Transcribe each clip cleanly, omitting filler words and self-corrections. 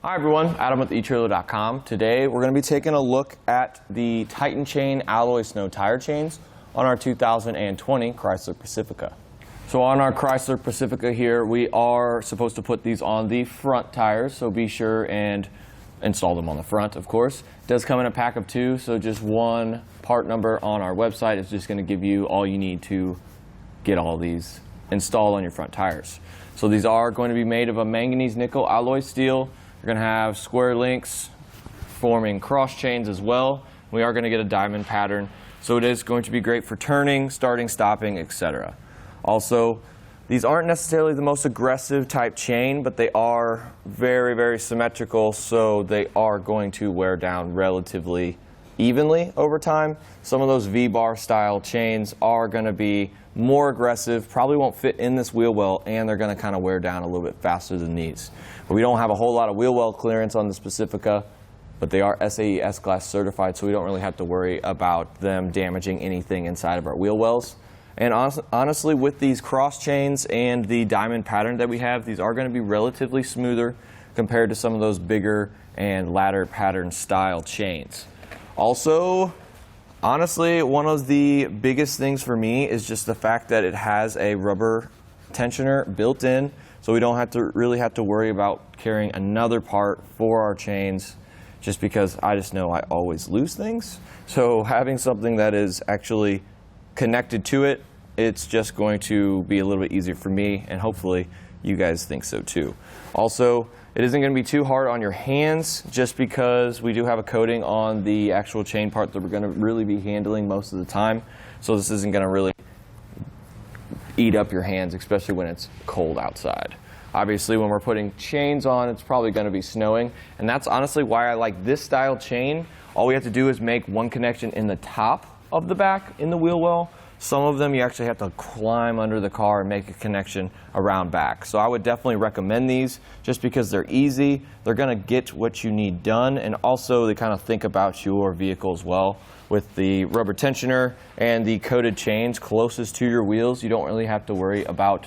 Hi everyone, Adam with eTrailer.com. Today we're going to be taking a look at the Titan Chain alloy snow tire chains on our 2020 Chrysler Pacifica. So on our Chrysler Pacifica here, we are supposed to put these on the front tires, so be sure and install them on the front, of course. It does come in a pack of 2, so just one part number on our website is just going to give you all you need to get all these installed on your front tires. So these are going to be made of a manganese nickel alloy steel. You're going to have square links forming cross chains as well. We are going to get a diamond pattern, so it is going to be great for turning, starting, stopping, etc. Also, these aren't necessarily the most aggressive type chain, but they are very, very symmetrical, so they are going to wear down relatively evenly over time. Some of those V-bar style chains are going to be more aggressive, probably won't fit in this wheel well, and they're going to kind of wear down a little bit faster than these. But we don't have a whole lot of wheel well clearance on this Pacifica, but they are SAE S-Class certified, so we don't really have to worry about them damaging anything inside of our wheel wells. And honestly, with these cross chains and the diamond pattern that we have, these are going to be relatively smoother compared to some of those bigger and ladder pattern style chains. Also, honestly, one of the biggest things for me is just the fact that it has a rubber tensioner built in, so we don't really have to worry about carrying another part for our chains, just because I just know I always lose things. So having something that is actually connected to it, it's just going to be a little bit easier for me, and hopefully you guys think so too. Also, it isn't going to be too hard on your hands, just because we do have a coating on the actual chain part that we're going to really be handling most of the time. So this isn't going to really eat up your hands, especially when it's cold outside. Obviously, when we're putting chains on, it's probably going to be snowing, and that's honestly why I like this style chain. All we have to do is make one connection in the top of the back in the wheel well. Some of them you actually have to climb under the car and make a connection around back. So I would definitely recommend these just because they're easy, they're going to get what you need done, and also they kind of think about your vehicle as well. With the rubber tensioner and the coated chains closest to your wheels, you don't really have to worry about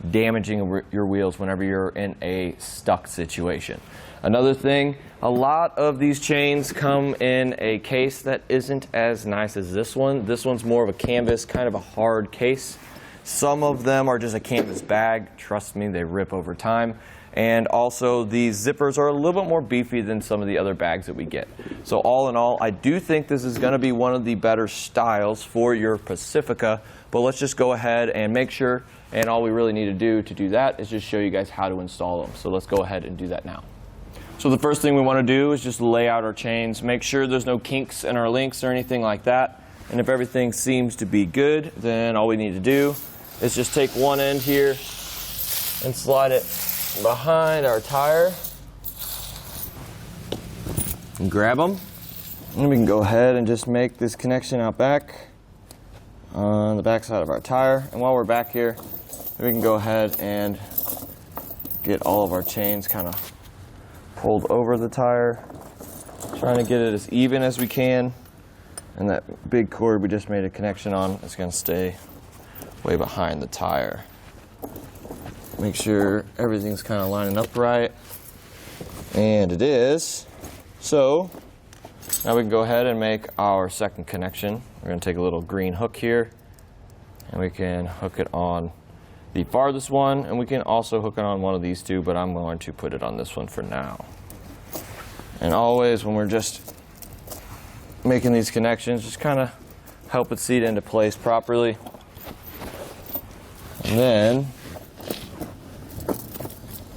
damaging your wheels whenever you're in a stuck situation. Another thing, a lot of these chains come in a case that isn't as nice as this one. This one's more of a canvas, kind of a hard case. Some of them are just a canvas bag. Trust me, they rip over time. And also, these zippers are a little bit more beefy than some of the other bags that we get. So all in all, I do think this is going to be one of the better styles for your Pacifica. But let's just go ahead and make sure, and all we really need to do that is just show you guys how to install them. So let's go ahead and do that now. So the first thing we want to do is just lay out our chains, make sure there's no kinks in our links or anything like that. And if everything seems to be good, then all we need to do is just take one end here and slide it behind our tire and grab them. And we can go ahead and just make this connection out back on the back side of our tire. And while we're back here, we can go ahead and get all of our chains kind of pulled over the tire, trying to get it as even as we can. And that big cord we just made a connection on is going to stay way behind the tire. Make sure everything's kind of lining up right, and it is. So now we can go ahead and make our second connection. We're going to take a little green hook here, and we can hook it on the farthest one, and we can also hook it on one of these two, but I'm going to put it on this one for now. And always when we're just making these connections, just kind of help it seat into place properly. And then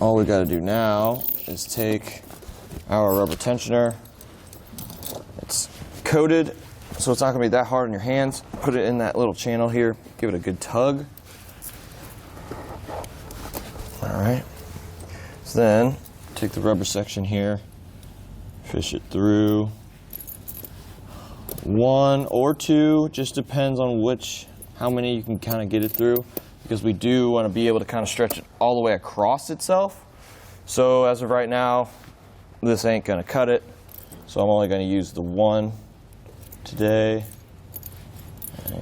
all we got to do now is take our rubber tensioner. It's coated, so it's not going to be that hard on your hands. Put it in that little channel here, give it a good tug. Alright, so then take the rubber section here, fish it through. One or two, just depends on how many you can kind of get it through, because we do want to be able to kind of stretch it all the way across itself. So as of right now, this ain't going to cut it, so I'm only going to use the one today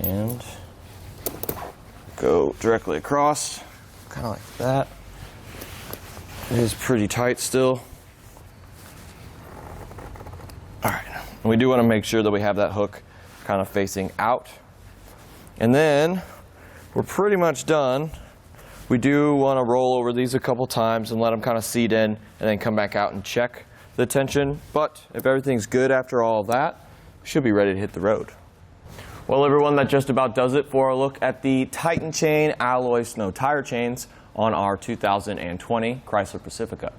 and go directly across, kind of like that. It is pretty tight still. We do want to make sure that we have that hook kind of facing out. And then we're pretty much done. We do want to roll over these a couple times and let them kind of seat in, and then come back out and check the tension. But if everything's good after all of that, we should be ready to hit the road. Well, everyone, that just about does it for a look at the Titan Chain alloy snow tire chains on our 2020 Chrysler Pacifica.